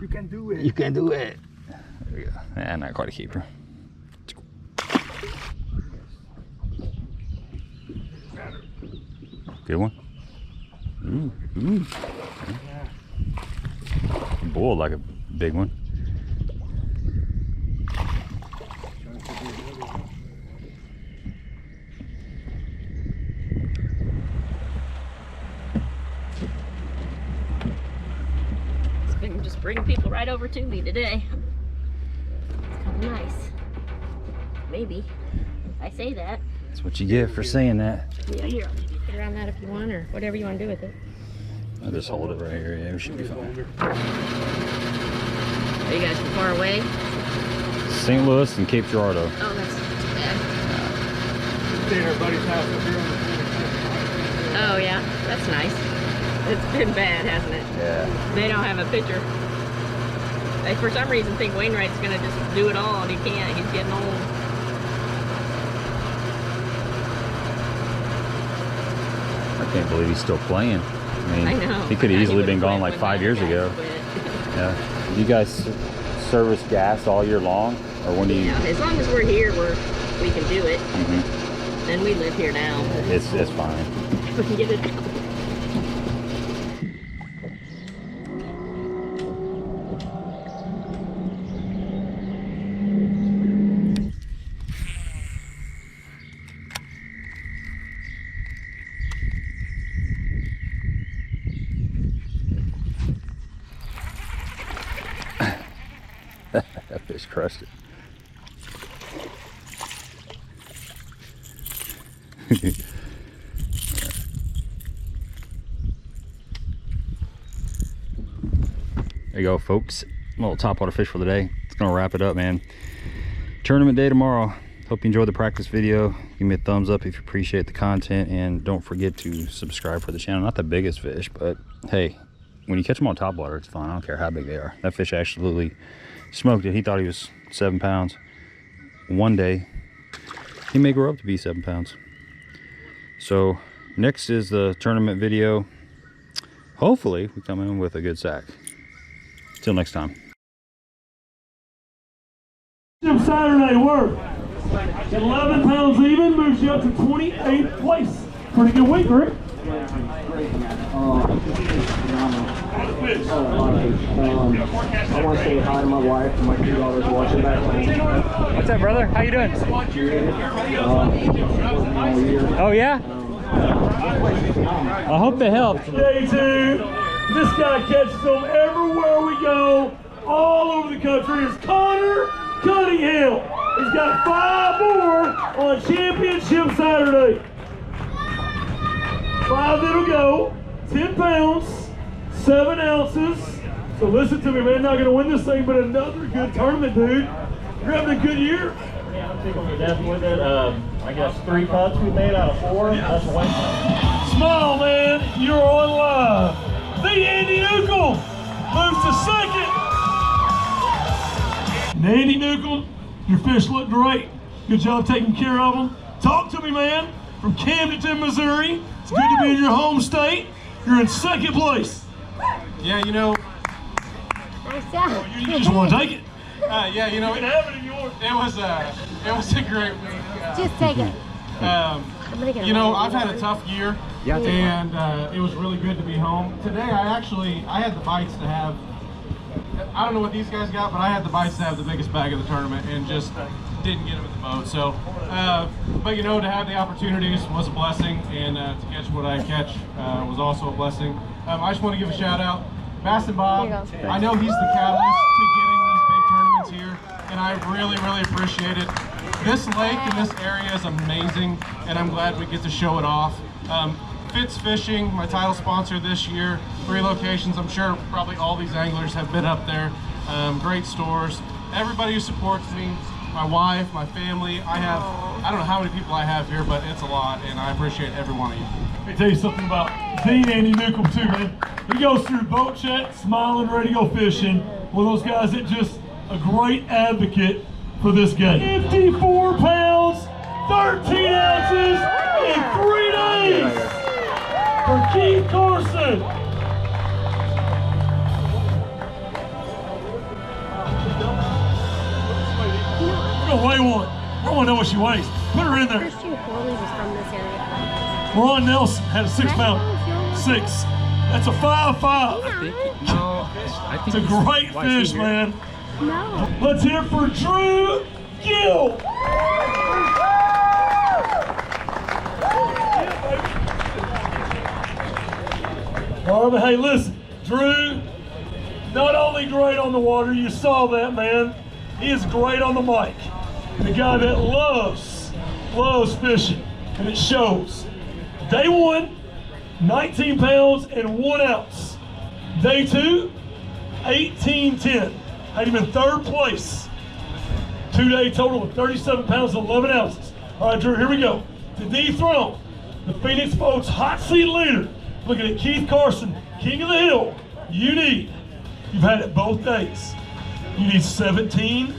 You can do it. You can do it. There we go. Nah, not quite a keeper. Good one. Ooh, ooh. Bull like a big one. It's been just bringing people right over to me today. It's kind of nice. Maybe. I say that. That's what you get for saying that. Yeah, here. Get around that if you want, or whatever you want to do with it. I'll just hold it right here. Yeah, we should be fine. Are you guys from far away? St. Louis and Cape Girardeau. Oh, that's not too bad. Stayed at our buddy's house up here on the 25th. Oh, yeah. That's nice. It's been bad, hasn't it? Yeah. They don't have a pitcher. They, for some reason, think Wainwright's going to just do it all, and he can't. He's getting old. I can't believe he's still playing. I mean, I know. he could have easily been gone like when 5 years guys ago. quit. Yeah. You guys service gas all year long, or when do you? Yeah, as long as we're here, we can do it. Mhm. And we live here now. It's fine. We can get it out. That fish crushed it. There you go, folks. A little topwater fish for the day. It's gonna wrap it up, man. Tournament day tomorrow. Hope you enjoyed the practice video. Give me a thumbs up if you appreciate the content, and don't forget to subscribe for the channel. Not the biggest fish, but hey, when you catch them on topwater, it's fun. I don't care how big they are. That fish absolutely smoked it. He thought he was 7 pounds. One day, he may grow up to be 7 pounds. So next is the tournament video. Hopefully we come in with a good sack. Till next time. Saturday work. 11 pounds even moves you up to 28th place. Pretty good week, Rick. I want to say hi to my wife and my 2 daughters watching back home. What's up, brother? How you doing? Oh yeah? I hope they helped. Day 2. This guy catches them everywhere we go, all over the country. It's Connor Cunningham. He's got 5 more on Championship Saturday. 5 that'll go, 10 pounds, 7 ounces. So listen to me, man, not gonna win this thing, but another good tournament, dude. You're having a good year. Yeah, I'm taking my death with it. I guess 3 putts we made out of 4. That's a white putt. Smile, man, you're on live. The Andy Nukel moves to 2nd. And Andy Nukel, your fish look great. Good job taking care of them. Talk to me, man, from Camdenton, Missouri. It's good to be in your home state. You're in 2nd place. Yeah, you know, You just want to take it. yeah, you know, You can have it if you want. it was a great week. Just take it. You know, I've had a tough year, and it was really good to be home. Today, I had the bites to have, I don't know what these guys got, but I had the bites to have the biggest bag of the tournament, and just didn't get him in the boat. So, but you know, to have the opportunities was a blessing, and to catch what I catch was also a blessing. I just want to give a shout out, Bass and Bob. I know he's the catalyst to getting these big tournaments here, and I really, really appreciate it. This lake and this area is amazing, and I'm glad we get to show it off. Fitz Fishing, my title sponsor this year, 3 locations. I'm sure probably all these anglers have been up there. Great stores. Everybody who supports me, my wife, my family. I don't know how many people I have here, but it's a lot, and I appreciate every one of you. Let me tell you something about Dean Andy Newcomb too, man. He goes through boat chat, smiling, ready to go fishing. One of those guys that just a great advocate for this game. 54 pounds, 13 ounces in 3 days for Keith Carson. We're gonna weigh one. I want to know what she weighs. Put her in there. Christian Corley was from this area. Ron Nelson had a 6 pound. 6. That's a 5'5". It's a great fish, man. No. Let's hear it for Drew Gill. All right, hey, listen, Drew, not only great on the water, you saw that, man. He is great on the mic. The guy that loves fishing, and it shows. Day 1, 19 pounds and 1 ounce. Day 2, 18.10. Had him in 3rd place. 2-day total of 37 pounds and 11 ounces. All right, Drew, here we go. To dethrone the Phoenix Boats hot seat leader, looking at Keith Carson, king of the hill, you've had it both days. You need 17-2.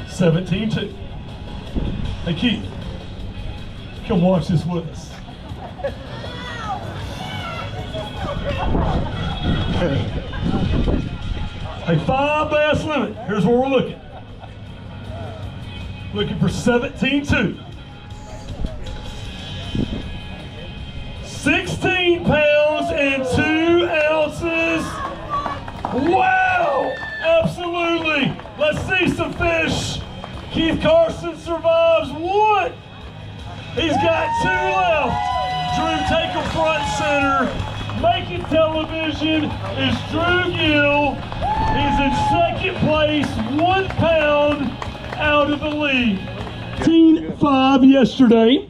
17-2. Hey, Keith, come watch this with us. A 5 bass limit. Here's where we're looking. Looking for 17-2. 16 pounds and 2 ounces. Wow! Absolutely. Let's see some fish. Keith Carson survives 1. He's got 2 left. Drew, take him front center. Making television is Drew Gill. He's in 2nd place, 1 pound out of the lead. 18.5 yesterday.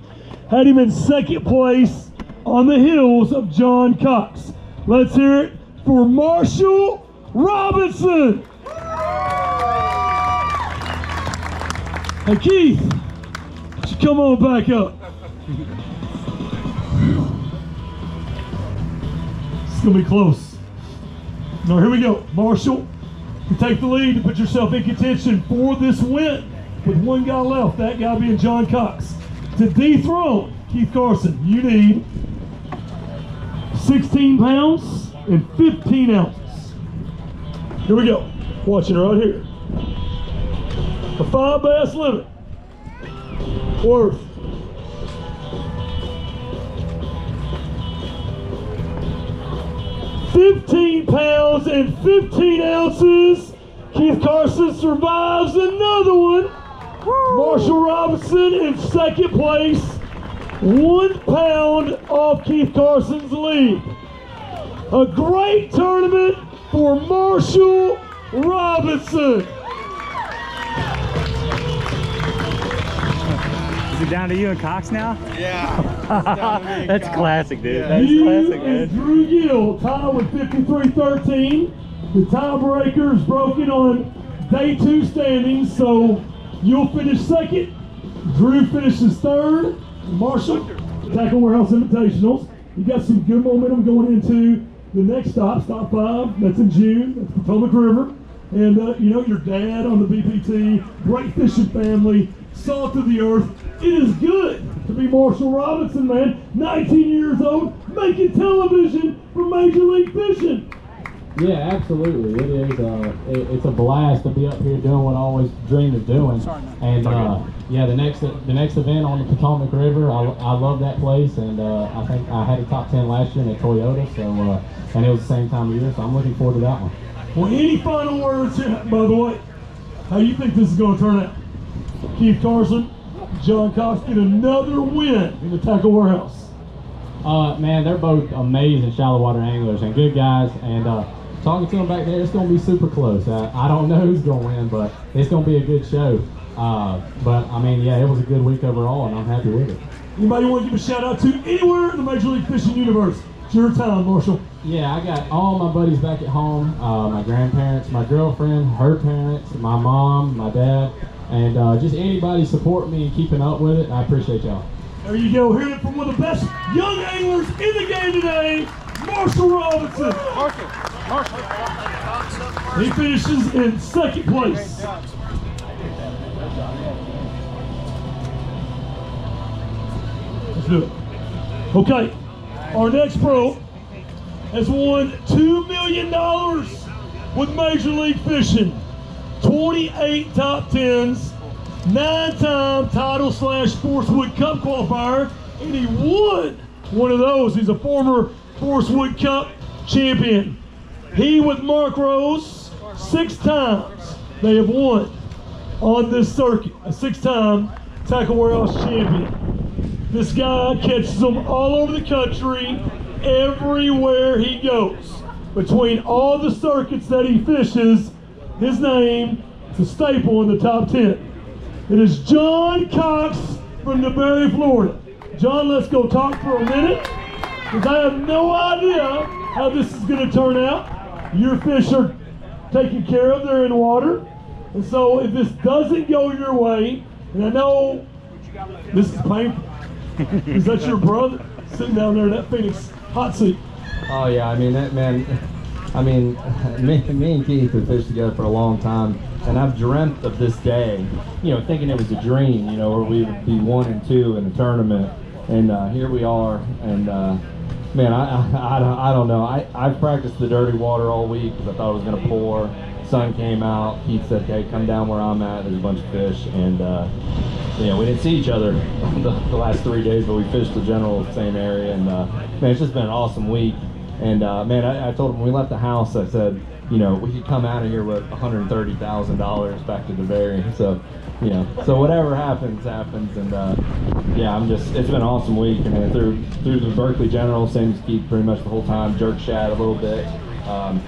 Had him in 2nd place on the heels of John Cox. Let's hear it for Marshall Robinson. Hey Keith, why don't you come on back up? It's gonna be close. Now here we go. Marshall, you take the lead and put yourself in contention for this win with 1 guy left, that guy being John Cox. To dethrone Keith Carson, you need 16 pounds and 15 ounces. Here we go. Watching right here. A 5 bass limit. Worth $15 pounds and 15 ounces. Keith Carson survives another one. Marshall Robinson in 2nd place. 1 pound off Keith Carson's lead. A great tournament for Marshall Robinson. Is it down to you and Cox now? Yeah. That's classic, dude. Yeah. That's classic, man. Drew Gill tied with 53-13. The tiebreaker is broken on day 2 standings, so you'll finish 2nd. Drew finishes 3rd. Marshall, Tackle Warehouse Invitationals. You got some good momentum going into the next stop 5. That's in June. That's Potomac River. And you know, your dad on the BPT, great fishing family, salt of the earth. It is good to be Marshall Robinson, man. 19 years old, making television for Major League Fishing. Yeah, absolutely. It is. It's a blast to be up here doing what I always dreamed of doing. And yeah, the next event on the Potomac River, I love that place, and I think I had a top 10 last year in a Toyota. So and it was the same time of year, so I'm looking forward to that one. Well, any final words here, by the way? How do you think this is going to turn out? Keith Carson, John Cox get another win in the tackle warehouse. Man, they're both amazing shallow water anglers and good guys. And talking to them back there, it's going to be super close. I don't know who's going to win, but it's going to be a good show. But I mean, yeah, it was a good week overall, and I'm happy with it. Anybody want to give a shout out to anywhere in the Major League Fishing universe? It's your time, Marshall. Yeah, I got all my buddies back at home, my grandparents, my girlfriend, her parents, my mom, my dad, and just anybody supporting me and keeping up with it. I appreciate y'all. There you go, hearing it from one of the best young anglers in the game today, Marshall Robinson. He finishes in second place. Let's do it. Okay, our next pro has won $2 million with Major League Fishing. 28 top 10s, 9-time title / Forcewood Cup qualifier, and he won one of those. He's a former Forcewood Cup champion. He with Mark Rose, 6 times they have won on this circuit. A 6-time tackle warehouse champion. This guy catches them all over the country, everywhere he goes. Between all the circuits that he fishes, his name is a staple in the top 10. It is John Cox from Midday, Florida. John, let's go talk for a minute, because I have no idea how this is going to turn out. Your fish are taken care of, they're in water. And so if this doesn't go your way, and I know this is painful. Is that your brother sitting down there in that Phoenix hot seat? Oh yeah, I mean that man. I mean, me and Keith have fished together for a long time, and I've dreamt of this day. You know, thinking it was a dream. You know, where we would be 1 and 2 in the tournament, and here we are. And man, I don't know. I've practiced the dirty water all week because I thought it was gonna pour. Sun came out. Keith said, "Hey, come down where I'm at. There's a bunch of fish." And you know, we didn't see each other the last 3 days, but we fished the general same area. And man, it's just been an awesome week. And man, I told him when we left the house, I said, you know, we could come out of here with $130,000 back to the Berry. So, you know, so whatever happens, happens. And yeah, it's been an awesome week. And through the Berkeley General, same as Keith pretty much the whole time, jerk shad a little bit.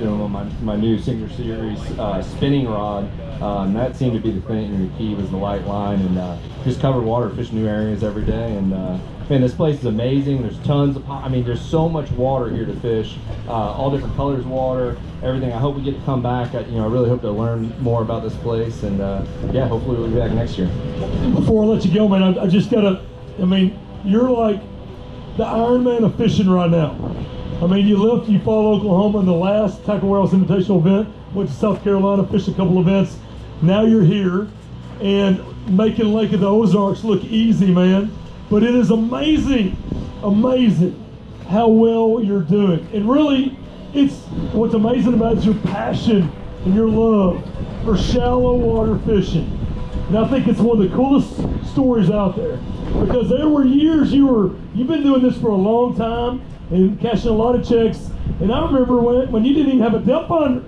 Doing my new Signature Series spinning rod. That seemed to be the thing. The key was the light line, and just covered water, fish new areas every day. And man, this place is amazing. There's tons of, I mean, there's so much water here to fish. All different colors of water, everything. I hope we get to come back. I really hope to learn more about this place, and yeah, hopefully we'll be back next year. Before I let you go, man, I just gotta. I mean, you're like the Iron Man of fishing right now. I mean, you followed Oklahoma in the last Tackle Warehouse Invitational event, went to South Carolina, fished a couple events. Now you're here and making Lake of the Ozarks look easy, man. But it is amazing how well you're doing. And really, what's amazing about it is your passion and your love for shallow water fishing. And I think it's one of the coolest stories out there, because there were years you've been doing this for a long time and cashing a lot of checks. And I remember when you didn't even have a depth finder.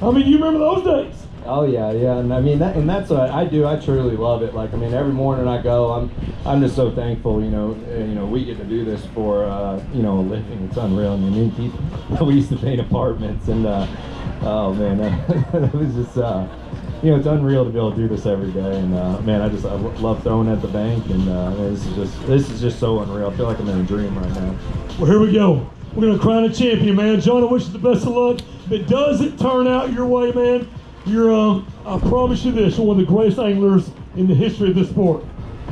I mean, you remember those days? Oh yeah, and I mean that's what I do. I truly love it. Like, I mean, every morning I go, I'm just so thankful. You know, we get to do this for a living. It's unreal. I mean, we used to paint apartments, and oh man, it was just it's unreal to be able to do this every day. And man, I love throwing at the bank, and this is just so unreal. I feel like I'm in a dream right now. Well, here we go. We're gonna crown a champion, man. John, I wish you the best of luck. If it doesn't turn out your way, man, you're I promise you this, you're one of the greatest anglers in the history of this sport.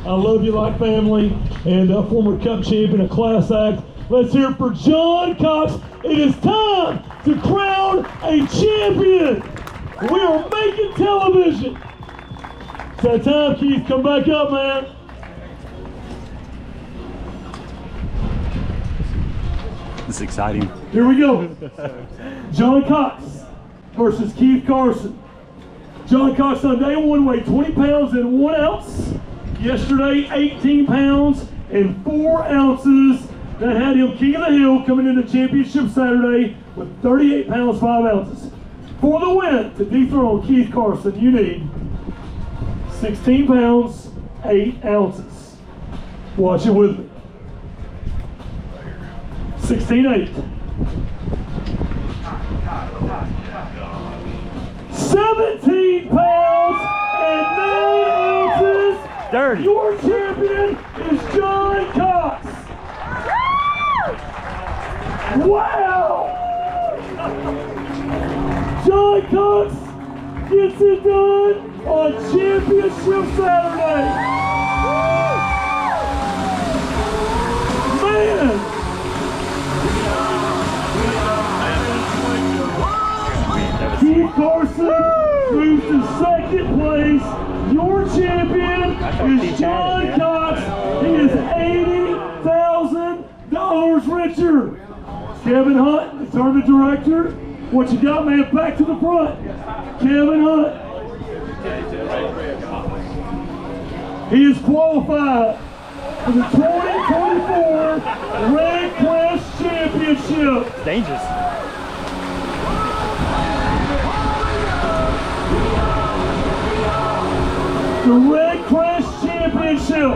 I love you like family, and a former Cup champion, a class act. Let's hear it for John Cox. It is time to crown a champion. We are making television. It's that time, Keith. Come back up, man. It's exciting. Here we go. John Cox versus Keith Carson. John Cox on day one weighed 20 pounds and 1 ounce. Yesterday, 18 pounds and 4 ounces. That had him king of the hill coming into championship Saturday with 38 pounds, 5 ounces. For the win, to dethrone Keith Carson, you need 16 pounds, 8 ounces. Watch it with me. 16-8. 17 pounds and 9 ounces. Dirty. Your champion is John Cox. Wow! John Cox gets it done on Championship Saturday. Man! Keith Carson moves to second place. Your champion is John Cox. He is $80,000 richer. Kevin Hunt, the tournament director. What you got, man? Back to the front. Kevin Hunt. He is qualified for the 2024 Red Crest Championship. It's dangerous. The Red Crest Championship.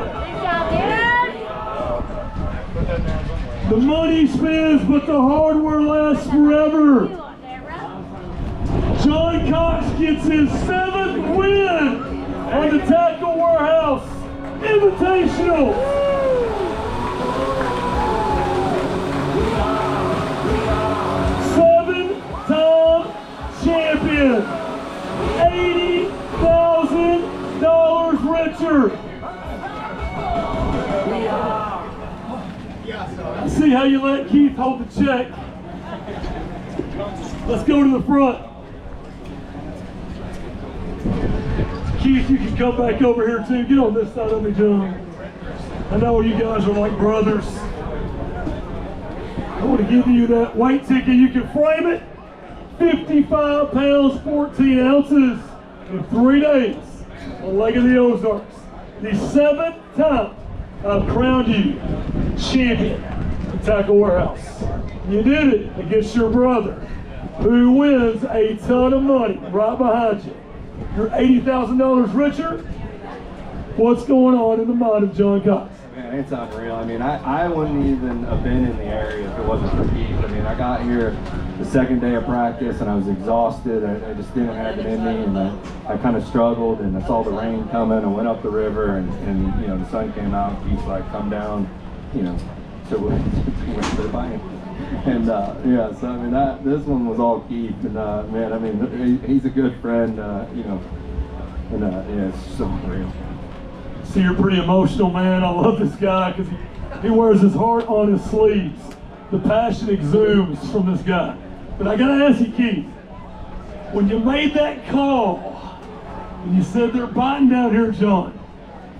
The money spins, but the hardware lasts forever. John Cox gets his 7th win on the Tackle Warehouse Invitational. Seven-time champion. $80,000 richer. I see how you let Keith hold the check. Let's go to the front. Keith, you can come back over here too. Get on this side of me, John. I know you guys are like brothers. I want to give you that weight ticket. You can frame it. 55 pounds, 14 ounces in 3 days on Lake of the Ozarks. The 7th time I've crowned you champion of Tackle Warehouse. You did it against your brother, who wins a ton of money right behind you. You're $80,000 richer. What's going on in the mind of John Cox? Man, it's unreal. I mean, I wouldn't even have been in the area if it wasn't for Keith. I mean, I got here the second day of practice and I was exhausted. I just didn't have it in me, and I kind of struggled, and I saw the rain coming. I went up the river, and you know, the sun came out. Keith's like, come down, you know, to the bike. And yeah, so I mean, this one was all Keith, and man, I mean, he's a good friend, you know, and yeah, it's so real. So you're pretty emotional, man. I love this guy because he wears his heart on his sleeves. The passion exudes from this guy. But I gotta ask you, Keith, when you made that call and you said they're biting down here, John,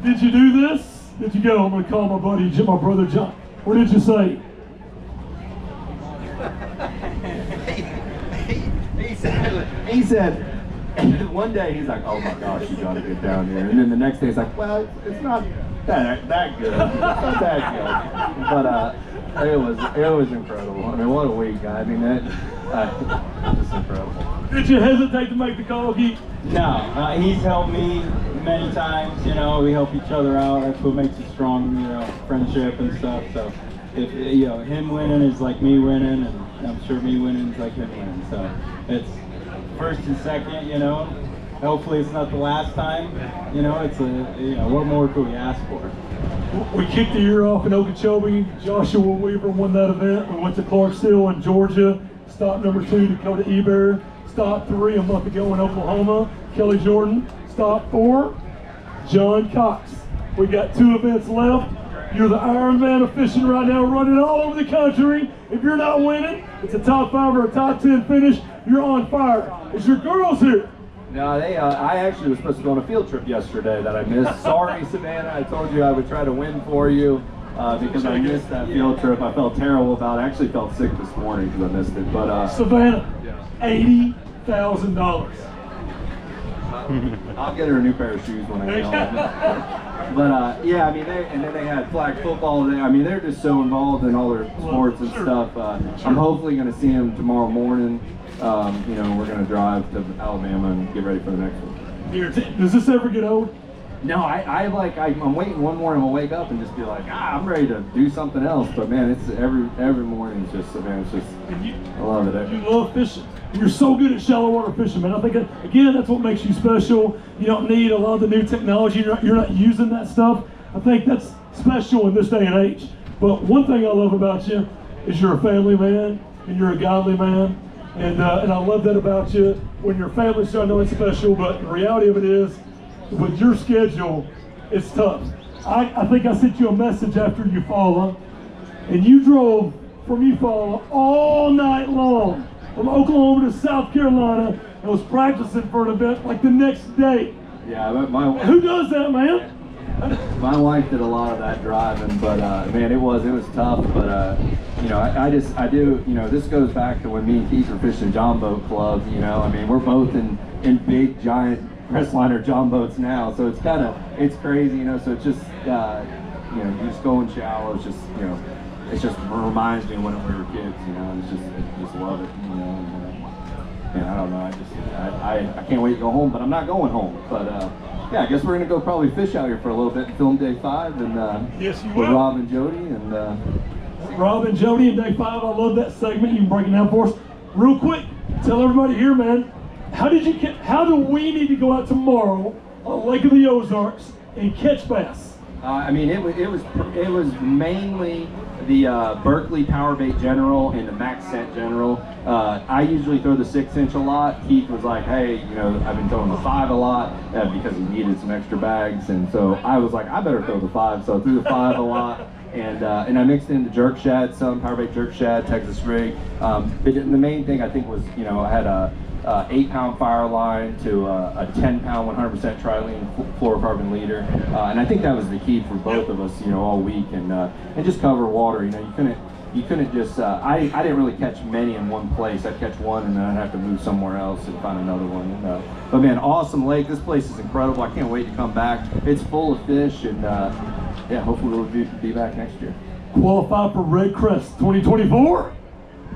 did you do this? Did you go, I'm gonna call my buddy, my brother John? Or did you say? He said, one day he's like, oh my gosh, you gotta get down here. And then the next day he's like, well, it's not that good. It's not that good. But it was incredible. I mean, what a week. I mean, it's incredible. Did you hesitate to make the call, Keith? No, he's helped me many times, you know, we help each other out. That's what makes it strong, you know, friendship and stuff. So if, you know, him winning is like me winning, and I'm sure me winning is like him winning. So it's first and second, you know. Hopefully it's not the last time, you know. It's you know, what more could we ask for? We kicked the year off in Okeechobee. Joshua Weaver won that event. We went to Clarksville in Georgia. Stop number 2, Dakota Eber. Stop 3 a month ago in Oklahoma, Kelly Jordan. Stop 4, John Cox. We got 2 events left. You're the Iron Man of fishing right now, running all over the country. If you're not winning, it's a top 5 or a top 10 finish. You're on fire. Is your girls here? No, they. I actually was supposed to go on a field trip yesterday that I missed. Sorry, Savannah. I told you I would try to win for you because I missed that field trip. I felt terrible about it. I actually felt sick this morning because I missed it. But Savannah, $80,000. I'll get her a new pair of shoes when I get home. But yeah, I mean, and then they had flag football. I mean, they're just so involved in all their sports and stuff. I'm hopefully going to see them tomorrow morning. you know, we're going to drive to Alabama and get ready for the next one. Does this ever get old? No, I'm waiting one morning I'll wake up and just be like, I'm ready to do something else. But man, it's every morning is just, man, it's just, I love it. You love fishing. You're so good at shallow water fishing, man. I think, again, that's what makes you special. You don't need a lot of the new technology. You're not using that stuff. I think that's special in this day and age. But one thing I love about you is you're a family man and you're a godly man. And I love that about you. When your family's I know it's special, but the reality of it is, with your schedule, it's tough. I think I sent you a message after Eufaula, and you drove from Eufaula all night long from Oklahoma to South Carolina and was practicing for an event like the next day. Yeah, who does that, man? My wife did a lot of that driving, but man, it was tough. But you know, I do. You know, this goes back to when me and Keith were fishing John Boat Club. You know, I mean, we're both in big giant Crestliner John boats now, so it's crazy. You know, so it's just you know, you just go in shallow. It's just, you know, it just reminds me of when we were kids. You know, it's just I just love it. You know. And I don't know. I can't wait to go home, but I'm not going home. But yeah, I guess we're gonna go probably fish out here for a little bit and film day 5, and yes, you with will. Rob and Jody, and Rob and Jody in day 5. I love that segment. You can break it down for us real quick. Tell everybody here, man. How do we need to go out tomorrow on Lake of the Ozarks and catch bass? I mean, it was mainly the Berkeley Power Bait General and the Max Scent General. I usually throw the 6-inch a lot. Keith was like, hey, you know, I've been throwing the 5 a lot because he needed some extra bags, and so I was like, I better throw the 5. So I threw the 5 a lot, and I mixed in the jerk shad, some Power Bait jerk shad, Texas rig. The main thing I think was, you know, I had a 8-pound fire line to a 10-pound 100% trilene fluorocarbon leader, and I think that was the key for both of us, you know, all week, and just cover water. You know, you couldn't just. I didn't really catch many in one place. I'd catch one and then I'd have to move somewhere else and find another one. And, but man, awesome lake. This place is incredible. I can't wait to come back. It's full of fish, and yeah, hopefully we'll be back next year. Qualify for Red Crest 2024.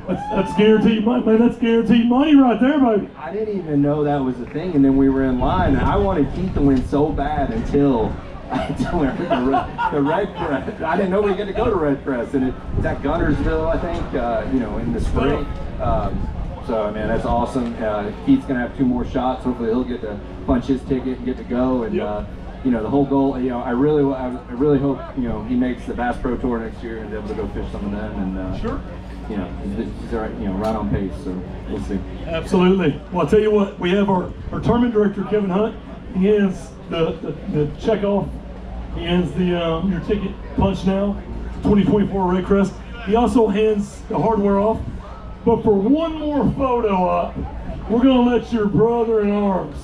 That's guaranteed money, man. That's guaranteed money right there, baby. I didn't even know that was a thing, and then we were in line, and I wanted Keith to win so bad until we were the Red Crest. I didn't know we were going to go to Red Crest, and it's at Guntersville, I think, you know, in the spring. So, man, that's awesome. Keith's going to have 2 more shots. Hopefully he'll get to punch his ticket and get to go, and you know, the whole goal, you know, I really hope, you know, he makes the Bass Pro Tour next year and is able to go fish some of them, and sure. You know, he's right, you know, right on pace, so we'll see. Absolutely. Well, I'll tell you what, we have our tournament director, Kevin Hunt. He hands the check off. He hands the your ticket punch now, 2024 Red Crest. He also hands the hardware off. But for one more photo op, we're going to let your brother-in-arms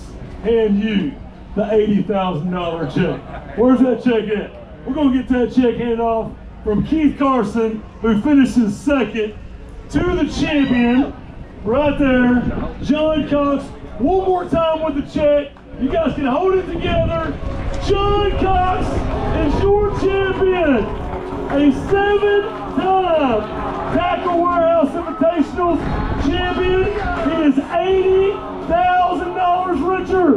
hand you the $80,000 check. Where's that check at? We're going to get that check handed off from Keith Carson, who finishes second, to the champion, right there, John Cox. One more time with the check. You guys can hold it together. John Cox is your champion. A 7-time Tackle Warehouse Invitational champion. He is $80,000 richer.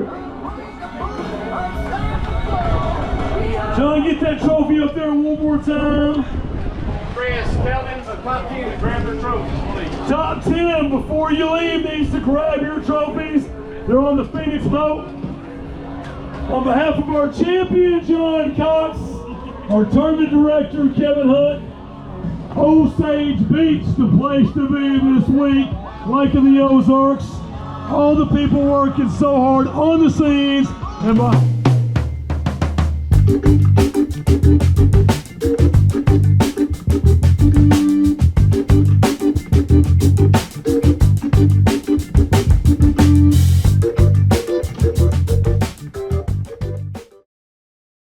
John, get that trophy up there one more time. Chris, tell them the top 10 to grab their trophies, please. Top 10 before you leave needs to grab your trophies. They're on the Phoenix boat. On behalf of our champion, John Cox, our tournament director, Kevin Hunt, Osage Beach, the place to be this week, Lake of the Ozarks. All the people working so hard on the scenes and behind.